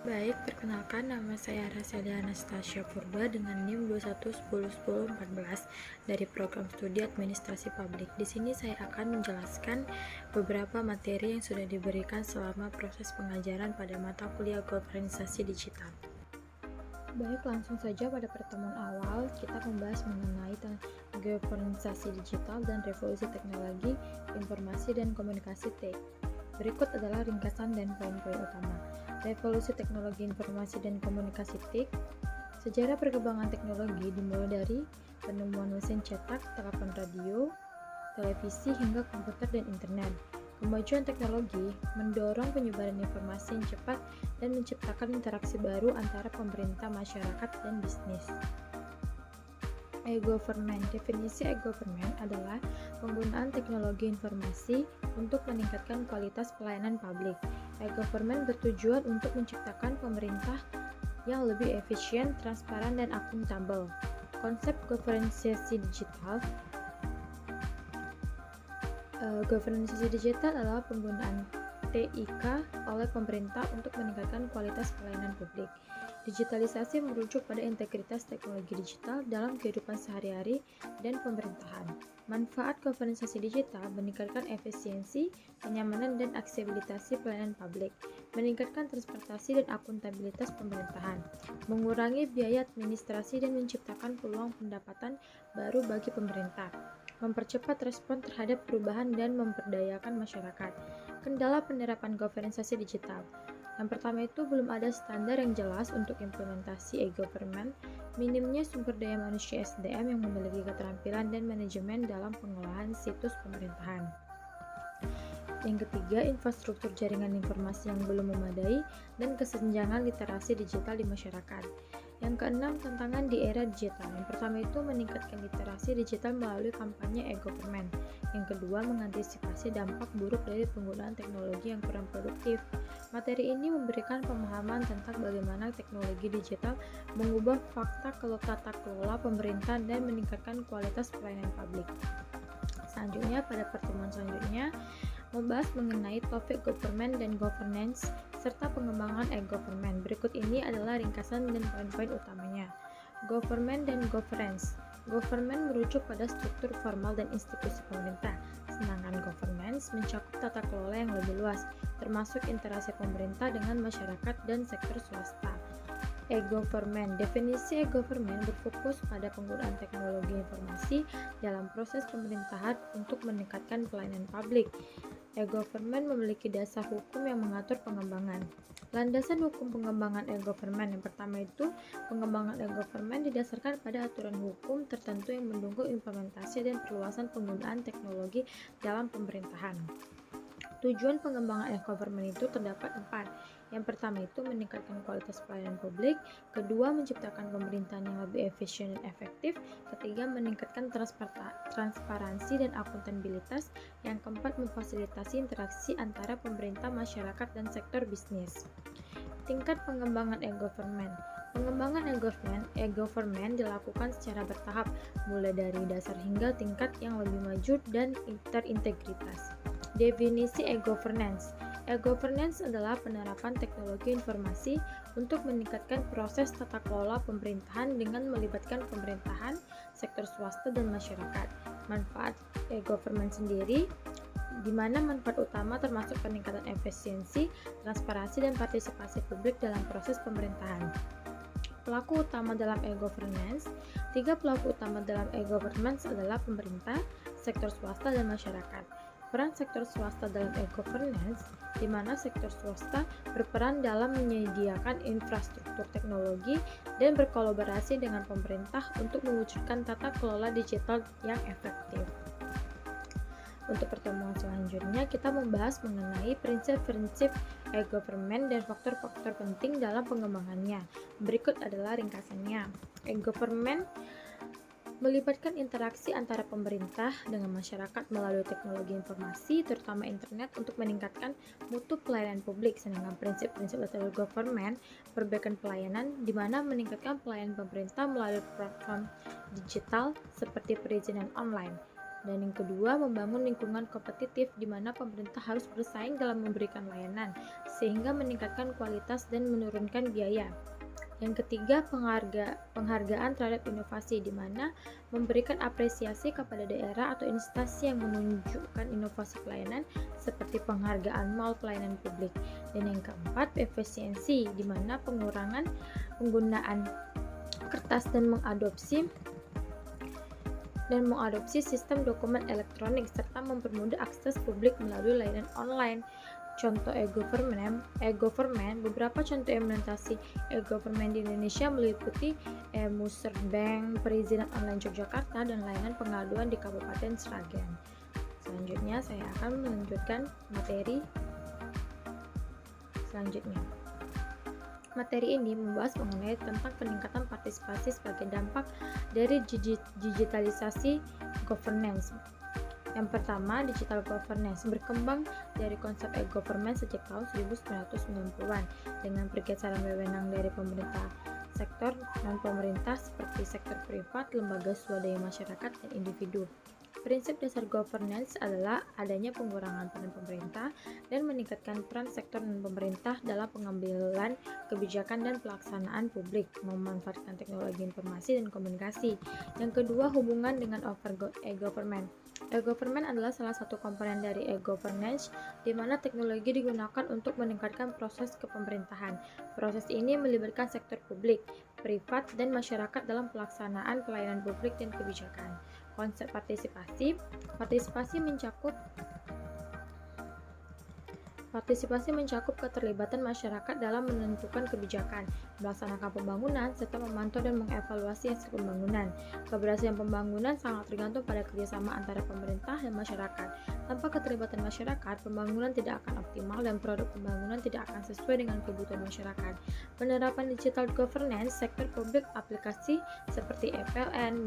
Baik, perkenalkan nama saya Raselia Anastasia Purba dengan NIM 21101014 dari Program Studi Administrasi Publik. Di sini saya akan menjelaskan beberapa materi yang sudah diberikan selama proses pengajaran pada mata kuliah Governance Digital. Baik, langsung saja pada pertemuan awal kita membahas mengenai governance digital dan revolusi teknologi, informasi dan komunikasi TIK. Berikut adalah ringkasan dan poin-poin utama. Revolusi teknologi informasi dan komunikasi TIK. Sejarah perkembangan teknologi dimulai dari penemuan mesin cetak, telepon radio, televisi hingga komputer dan internet. Kemajuan teknologi mendorong penyebaran informasi yang cepat dan menciptakan interaksi baru antara pemerintah, masyarakat, dan bisnis. E-government. Definisi e-government adalah penggunaan teknologi informasi untuk meningkatkan kualitas pelayanan publik. E-government bertujuan untuk menciptakan pemerintah yang lebih efisien, transparan, dan akuntabel. Konsep governance digital. Governance digital adalah penggunaan TIK oleh pemerintah untuk meningkatkan kualitas pelayanan publik. Digitalisasi merujuk pada integritas teknologi digital dalam kehidupan sehari-hari dan pemerintahan. Manfaat governance digital meningkatkan efisiensi, kenyamanan, dan aksesibilitas pelayanan publik, meningkatkan transparansi dan akuntabilitas pemerintahan, mengurangi biaya administrasi dan menciptakan peluang pendapatan baru bagi pemerintah, mempercepat respon terhadap perubahan dan memperdayakan masyarakat. Kendala penerapan governance digital. Yang pertama itu belum ada standar yang jelas untuk implementasi e-government, minimnya sumber daya manusia SDM yang memiliki keterampilan dan manajemen dalam pengolahan situs pemerintahan. Yang ketiga, infrastruktur jaringan informasi yang belum memadai dan kesenjangan literasi digital di masyarakat. Yang keenam, tantangan di era digital. Yang pertama itu meningkatkan literasi digital melalui kampanye e-government. Yang kedua, mengantisipasi dampak buruk dari penggunaan teknologi yang kurang produktif. Materi ini memberikan pemahaman tentang bagaimana teknologi digital mengubah fakta tata kelola pemerintahan dan meningkatkan kualitas pelayanan publik. Selanjutnya, pada pertemuan selanjutnya, membahas mengenai topik government dan governance serta pengembangan e-government. Berikut ini adalah ringkasan dan poin-poin utamanya. Government dan governance. Government merujuk pada struktur formal dan institusi pemerintah, sedangkan governance mencakup tata kelola yang lebih luas, termasuk interaksi pemerintah dengan masyarakat dan sektor swasta. E-government. Definisi e-government berfokus pada penggunaan teknologi informasi dalam proses pemerintahan untuk meningkatkan pelayanan publik. E-government memiliki dasar hukum yang mengatur pengembangan. Landasan hukum pengembangan e-government. Yang pertama itu, pengembangan e-government didasarkan pada aturan hukum tertentu yang mendukung implementasi dan perluasan penggunaan teknologi dalam pemerintahan. Tujuan pengembangan e-government itu terdapat 4. Yang pertama itu meningkatkan kualitas pelayanan publik, kedua menciptakan pemerintahan yang lebih efisien dan efektif, ketiga meningkatkan transparansi dan akuntabilitas, yang keempat memfasilitasi interaksi antara pemerintah, masyarakat, dan sektor bisnis. Tingkat pengembangan e-government. Pengembangan e-government dilakukan secara bertahap, mulai dari dasar hingga tingkat yang lebih maju dan terintegritas. Definisi e-governance. E-governance adalah penerapan teknologi informasi untuk meningkatkan proses tata kelola pemerintahan dengan melibatkan pemerintahan, sektor swasta, dan masyarakat. Manfaat e-government sendiri, di mana manfaat utama termasuk peningkatan efisiensi, transparansi, dan partisipasi publik dalam proses pemerintahan. Pelaku utama dalam e-governance. 3 pelaku utama dalam e-governance adalah pemerintah, sektor swasta, dan masyarakat. Peran sektor swasta dalam e-governance, di mana sektor swasta berperan dalam menyediakan infrastruktur teknologi dan berkolaborasi dengan pemerintah untuk mewujudkan tata kelola digital yang efektif. Untuk pertemuan selanjutnya, kita membahas mengenai prinsip-prinsip e-government dan faktor-faktor penting dalam pengembangannya. Berikut adalah ringkasannya. E-government melibatkan interaksi antara pemerintah dengan masyarakat melalui teknologi informasi, terutama internet, untuk meningkatkan mutu pelayanan publik. Sedangkan prinsip-prinsip government, perbaikan pelayanan, di mana meningkatkan pelayanan pemerintah melalui platform digital seperti perizinan online. Dan yang kedua, membangun lingkungan kompetitif di mana pemerintah harus bersaing dalam memberikan layanan. sehingga meningkatkan kualitas dan menurunkan biaya. Yang ketiga, penghargaan terhadap inovasi, di mana memberikan apresiasi kepada daerah atau instansi yang menunjukkan inovasi pelayanan seperti penghargaan mall pelayanan publik. Dan yang keempat, efisiensi, di mana pengurangan penggunaan kertas dan mengadopsi sistem dokumen elektronik serta mempermudah akses publik melalui layanan online. Contoh e-government, beberapa contoh implementasi e-government di Indonesia meliputi e-Muserbank, perizinan online Yogyakarta, dan layanan pengaduan di Kabupaten Sragen. Selanjutnya saya akan melanjutkan materi selanjutnya. Materi ini membahas mengenai tentang peningkatan partisipasi sebagai dampak dari digitalisasi governance. Yang pertama, digital governance berkembang dari konsep e-government sejak tahun 1990-an dengan pergeseran wewenang dari pemerintah sektor non-pemerintah seperti sektor privat, lembaga swadaya masyarakat, dan individu. Prinsip dasar governance adalah adanya pengurangan peran pemerintah dan meningkatkan peran sektor non-pemerintah dalam pengambilan kebijakan dan pelaksanaan publik, memanfaatkan teknologi informasi dan komunikasi. Yang kedua, hubungan dengan e-government. E-government adalah salah satu komponen dari e-governance, di mana teknologi digunakan untuk meningkatkan proses kepemerintahan. Proses ini melibatkan sektor publik, privat, dan masyarakat dalam pelaksanaan pelayanan publik dan kebijakan. Konsep partisipasi mencakup keterlibatan masyarakat dalam menentukan kebijakan, melaksanakan pembangunan, serta memantau dan mengevaluasi hasil pembangunan. Keberhasilan pembangunan sangat tergantung pada kerjasama antara pemerintah dan masyarakat. Tanpa keterlibatan masyarakat, pembangunan tidak akan optimal dan produk pembangunan tidak akan sesuai dengan kebutuhan masyarakat. Penerapan digital governance sektor publik aplikasi seperti e-PLN,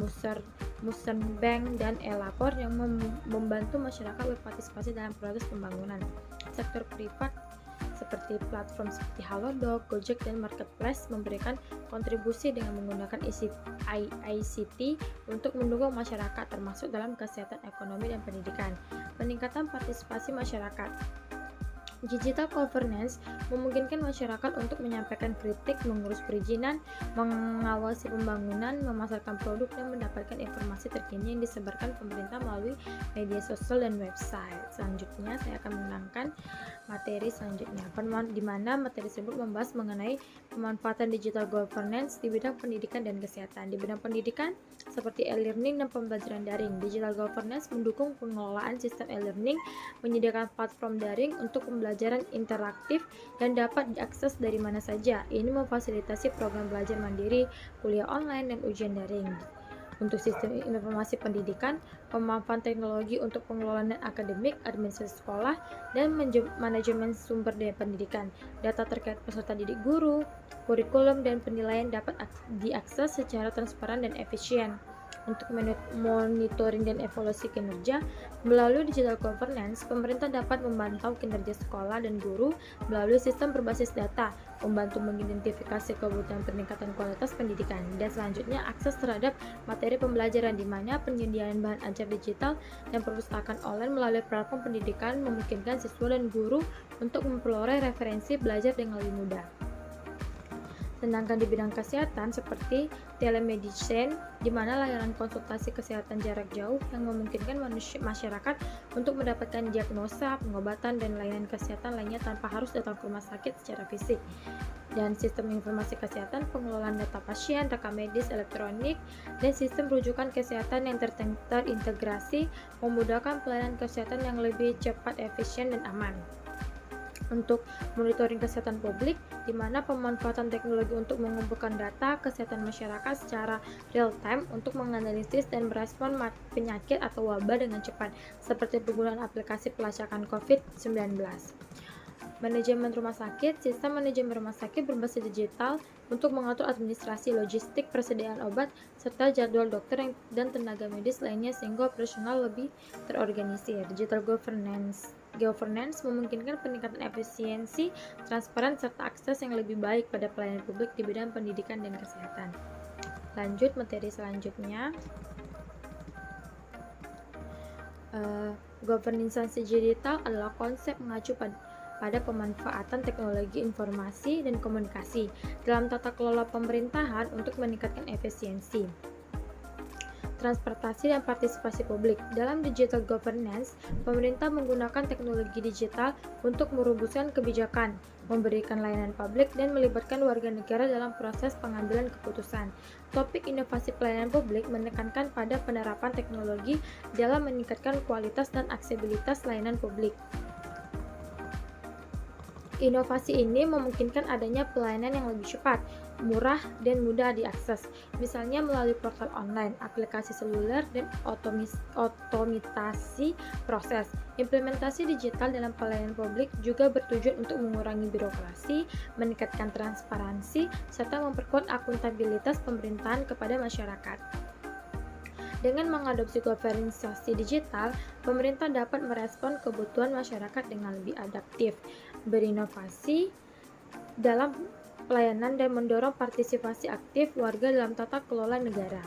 Muserbank, dan e-Lapor yang membantu masyarakat berpartisipasi dalam proses pembangunan. Sektor privat seperti platform seperti Halodoc, Gojek, dan Marketplace memberikan kontribusi dengan menggunakan ICT untuk mendukung masyarakat termasuk dalam kesehatan, ekonomi, dan pendidikan. Peningkatan partisipasi masyarakat. Digital governance memungkinkan masyarakat untuk menyampaikan kritik, mengurus perizinan, mengawasi pembangunan, memasarkan produk, dan mendapatkan informasi terkini yang disebarkan pemerintah melalui media sosial dan website. Selanjutnya, saya akan menangkan materi selanjutnya, di mana materi tersebut membahas mengenai pemanfaatan digital governance di bidang pendidikan dan kesehatan. Di bidang pendidikan, seperti e-learning dan pembelajaran daring, digital governance mendukung pengelolaan sistem e-learning, menyediakan platform daring untuk pembelajaran interaktif dan dapat diakses dari mana saja. Ini memfasilitasi program belajar mandiri, kuliah online, dan ujian daring. Untuk sistem informasi pendidikan, pemanfaatan teknologi untuk pengelolaan akademik, administrasi sekolah, dan manajemen sumber daya pendidikan. Data terkait peserta didik guru, kurikulum, dan penilaian dapat diakses secara transparan dan efisien. Untuk monitoring dan evaluasi kinerja, melalui digital governance, pemerintah dapat memantau kinerja sekolah dan guru melalui sistem berbasis data, membantu mengidentifikasi kebutuhan peningkatan kualitas pendidikan, dan selanjutnya akses terhadap materi pembelajaran, di mana penyediaan bahan ajar digital dan perpustakaan online melalui platform pendidikan memungkinkan siswa dan guru untuk memperoleh referensi belajar dengan lebih mudah. Sedangkan di bidang kesehatan seperti telemedicine, di mana layanan konsultasi kesehatan jarak jauh yang memungkinkan masyarakat untuk mendapatkan diagnosa, pengobatan, dan layanan kesehatan lainnya tanpa harus datang ke rumah sakit secara fisik. Dan sistem informasi kesehatan, pengelolaan data pasien, rekam medis elektronik, dan sistem rujukan kesehatan yang terintegrasi memudahkan pelayanan kesehatan yang lebih cepat, efisien, dan aman. Untuk monitoring kesehatan publik, di mana pemanfaatan teknologi untuk mengumpulkan data kesehatan masyarakat secara real time untuk menganalisis dan merespon penyakit atau wabah dengan cepat, seperti penggunaan aplikasi pelacakan COVID-19. Manajemen rumah sakit, sistem manajemen rumah sakit berbasis digital untuk mengatur administrasi, logistik, persediaan obat, serta jadwal dokter dan tenaga medis lainnya sehingga operasional lebih terorganisir. Digital governance memungkinkan peningkatan efisiensi, transparan, serta akses yang lebih baik pada pelayanan publik di bidang pendidikan dan kesehatan. Lanjut materi selanjutnya. Governance digital adalah konsep mengacu pada pemanfaatan teknologi informasi dan komunikasi dalam tata kelola pemerintahan untuk meningkatkan efisiensi, transportasi dan partisipasi publik. Dalam digital governance, pemerintah menggunakan teknologi digital untuk merumuskan kebijakan, memberikan layanan publik, dan melibatkan warga negara dalam proses pengambilan keputusan. Topik inovasi pelayanan publik menekankan pada penerapan teknologi dalam meningkatkan kualitas dan aksesibilitas layanan publik. Inovasi ini memungkinkan adanya pelayanan yang lebih cepat, murah, dan mudah diakses, misalnya melalui portal online, aplikasi seluler, dan otomatisasi proses. Implementasi digital dalam pelayanan publik juga bertujuan untuk mengurangi birokrasi, meningkatkan transparansi, serta memperkuat akuntabilitas pemerintahan kepada masyarakat. Dengan mengadopsi governance digital, pemerintah dapat merespon kebutuhan masyarakat dengan lebih adaptif, berinovasi dalam pelayanan, dan mendorong partisipasi aktif warga dalam tata kelola negara.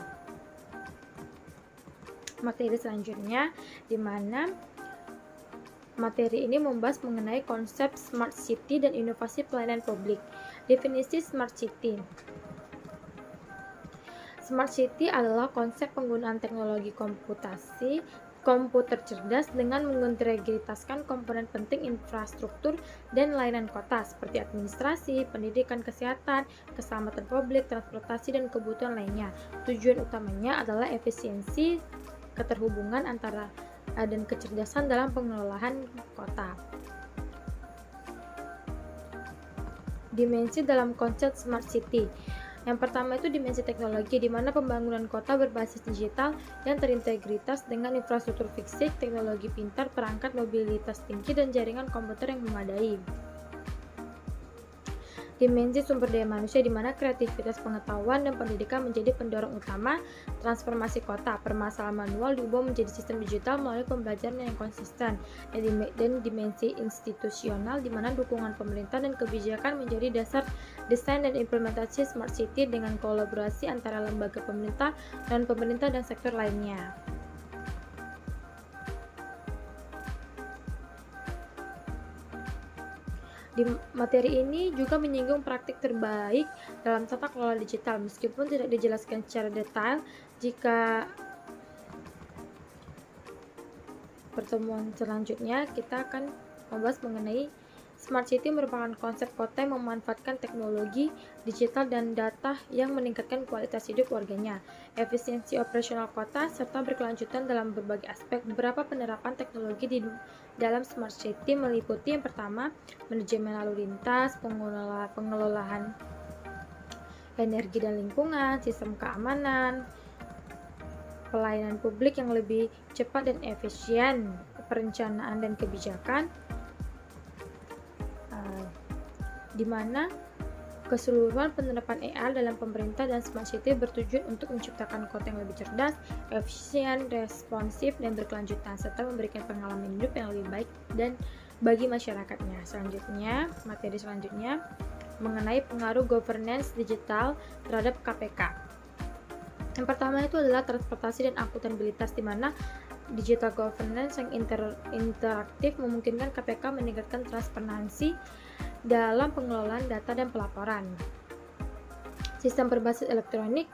Materi selanjutnya, di mana materi ini membahas mengenai konsep smart city dan inovasi pelayanan publik. Definisi smart city. Smart City adalah konsep penggunaan teknologi komputer cerdas dengan mengintegrasikan komponen penting infrastruktur dan layanan kota seperti administrasi, pendidikan, kesehatan, keselamatan publik, transportasi, dan kebutuhan lainnya. Tujuan utamanya adalah efisiensi, keterhubungan antara dan kecerdasan dalam pengelolaan kota. Dimensi dalam konsep Smart City. Yang pertama itu dimensi teknologi, di mana pembangunan kota berbasis digital yang terintegritas dengan infrastruktur fisik, teknologi pintar, perangkat mobilitas tinggi, dan jaringan komputer yang memadai. Dimensi sumber daya manusia, di mana kreativitas, pengetahuan, dan pendidikan menjadi pendorong utama transformasi kota. Permasalahan manual diubah menjadi sistem digital melalui pembelajaran yang konsisten. Dan dimensi institusional, di mana dukungan pemerintah dan kebijakan menjadi dasar desain dan implementasi smart city dengan kolaborasi antara lembaga pemerintah dan sektor lainnya. Di materi ini juga menyinggung praktik terbaik dalam tata kelola digital, meskipun tidak dijelaskan secara detail. Jika pertemuan selanjutnya kita akan membahas mengenai Smart City merupakan konsep kota yang memanfaatkan teknologi digital dan data yang meningkatkan kualitas hidup warganya, efisiensi operasional kota, serta berkelanjutan dalam berbagai aspek. Beberapa penerapan teknologi di dalam Smart City meliputi yang pertama, manajemen lalu lintas, pengelolaan energi dan lingkungan, sistem keamanan, pelayanan publik yang lebih cepat dan efisien, perencanaan dan kebijakan, di mana keseluruhan penerapan AI dalam pemerintah dan Smart City bertujuan untuk menciptakan kota yang lebih cerdas, efisien, responsif, dan berkelanjutan, serta memberikan pengalaman hidup yang lebih baik dan bagi masyarakatnya. Materi selanjutnya mengenai pengaruh governance digital terhadap KPK. Yang pertama itu adalah transportasi dan akuntabilitas, di mana digital governance yang interaktif memungkinkan KPK meningkatkan transparansi dalam pengelolaan data dan pelaporan. Sistem berbasis elektronik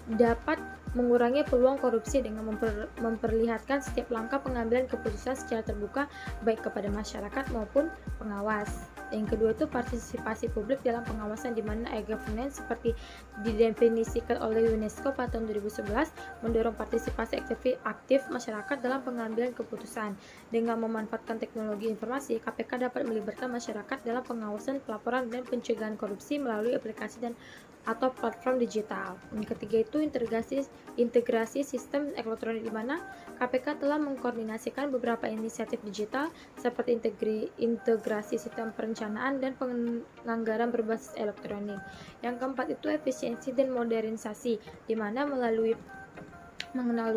dapat mengurangi peluang korupsi dengan memperlihatkan setiap langkah pengambilan keputusan secara terbuka, baik kepada masyarakat maupun pengawas. Yang kedua itu partisipasi publik dalam pengawasan, di mana e-governance seperti didefinisikan oleh UNESCO pada tahun 2011 mendorong partisipasi aktif masyarakat dalam pengambilan keputusan. Dengan memanfaatkan teknologi informasi, KPK dapat melibatkan masyarakat dalam pengawasan, pelaporan, dan pencegahan korupsi melalui aplikasi atau platform digital. Yang ketiga itu integrasi sistem elektronik, di mana KPK telah mengkoordinasikan beberapa inisiatif digital seperti integrasi sistem perencanaan dan penganggaran berbasis elektronik. Yang keempat itu efisiensi dan modernisasi, di mana melalui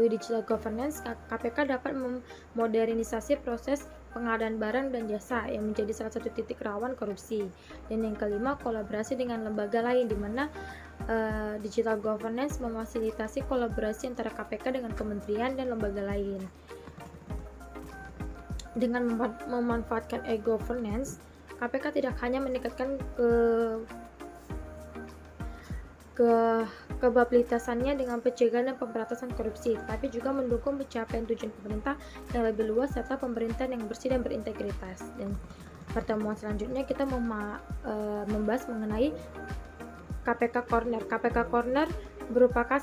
digital governance, KPK dapat memodernisasi proses pengadaan barang dan jasa yang menjadi salah satu titik rawan korupsi. Dan yang kelima, kolaborasi dengan lembaga lain, di mana digital governance memfasilitasi kolaborasi antara KPK dengan kementerian dan lembaga lain. Dengan memanfaatkan e-governance, KPK tidak hanya meningkatkan kepabilitasannya dengan pencegahan dan pemberantasan korupsi, tapi juga mendukung pencapaian tujuan pemerintah yang lebih luas serta pemerintahan yang bersih dan berintegritas. Dan pertemuan selanjutnya kita membahas mengenai KPK Corner. KPK Corner merupakan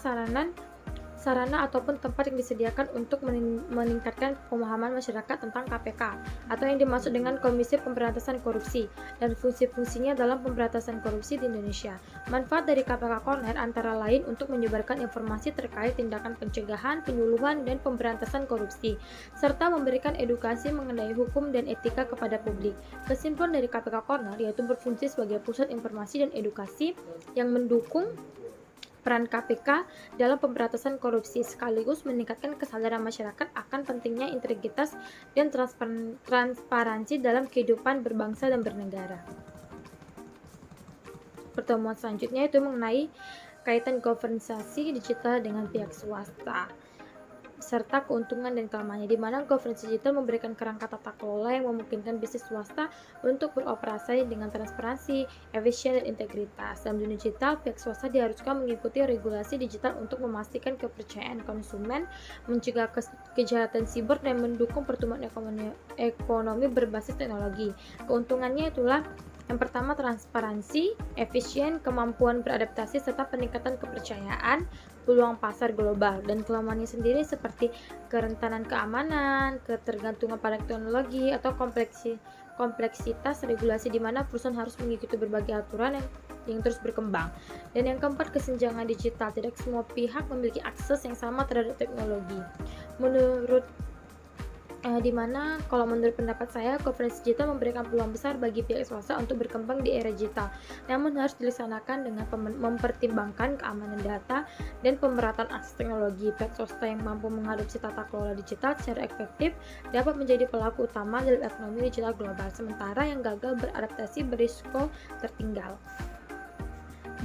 sarana ataupun tempat yang disediakan untuk meningkatkan pemahaman masyarakat tentang KPK atau yang dimaksud dengan Komisi Pemberantasan Korupsi dan fungsi-fungsinya dalam pemberantasan korupsi di Indonesia. Manfaat dari KPK Corner antara lain untuk menyebarkan informasi terkait tindakan pencegahan, penyuluhan, dan pemberantasan korupsi, serta memberikan edukasi mengenai hukum dan etika kepada publik. Kesimpulan dari KPK Corner yaitu berfungsi sebagai pusat informasi dan edukasi yang mendukung peran KPK dalam pemberantasan korupsi sekaligus meningkatkan kesadaran masyarakat akan pentingnya integritas dan transparansi dalam kehidupan berbangsa dan bernegara. Pertemuan selanjutnya itu mengenai kaitan governance digital dengan pihak swasta serta keuntungan dan kelemahannya, di mana governance digital memberikan kerangka tata kelola yang memungkinkan bisnis swasta untuk beroperasi dengan transparansi, efisien, dan integritas. Dalam dunia digital, pihak swasta diharuskan mengikuti regulasi digital untuk memastikan kepercayaan konsumen, mencegah kejahatan siber, dan mendukung pertumbuhan ekonomi berbasis teknologi. Keuntungannya itulah yang pertama, transparansi, efisien, kemampuan beradaptasi, serta peningkatan kepercayaan, peluang pasar global. Dan kelemahannya sendiri seperti kerentanan keamanan, ketergantungan pada teknologi, atau kompleksitas regulasi di mana perusahaan harus mengikuti berbagai aturan yang terus berkembang. Dan yang keempat, kesenjangan digital. Tidak semua pihak memiliki akses yang sama terhadap teknologi. Dimana kalau menurut pendapat saya, governance digital memberikan peluang besar bagi pihak swasta untuk berkembang di era digital, namun harus dilaksanakan dengan mempertimbangkan keamanan data dan pemerataan akses teknologi. Pihak swasta yang mampu mengadopsi tata kelola digital secara efektif dapat menjadi pelaku utama dalam ekonomi digital global, sementara yang gagal beradaptasi berisiko tertinggal.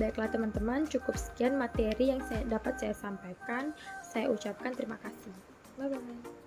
Baiklah teman-teman, cukup sekian materi yang dapat saya sampaikan. Saya ucapkan terima kasih. Bye-bye.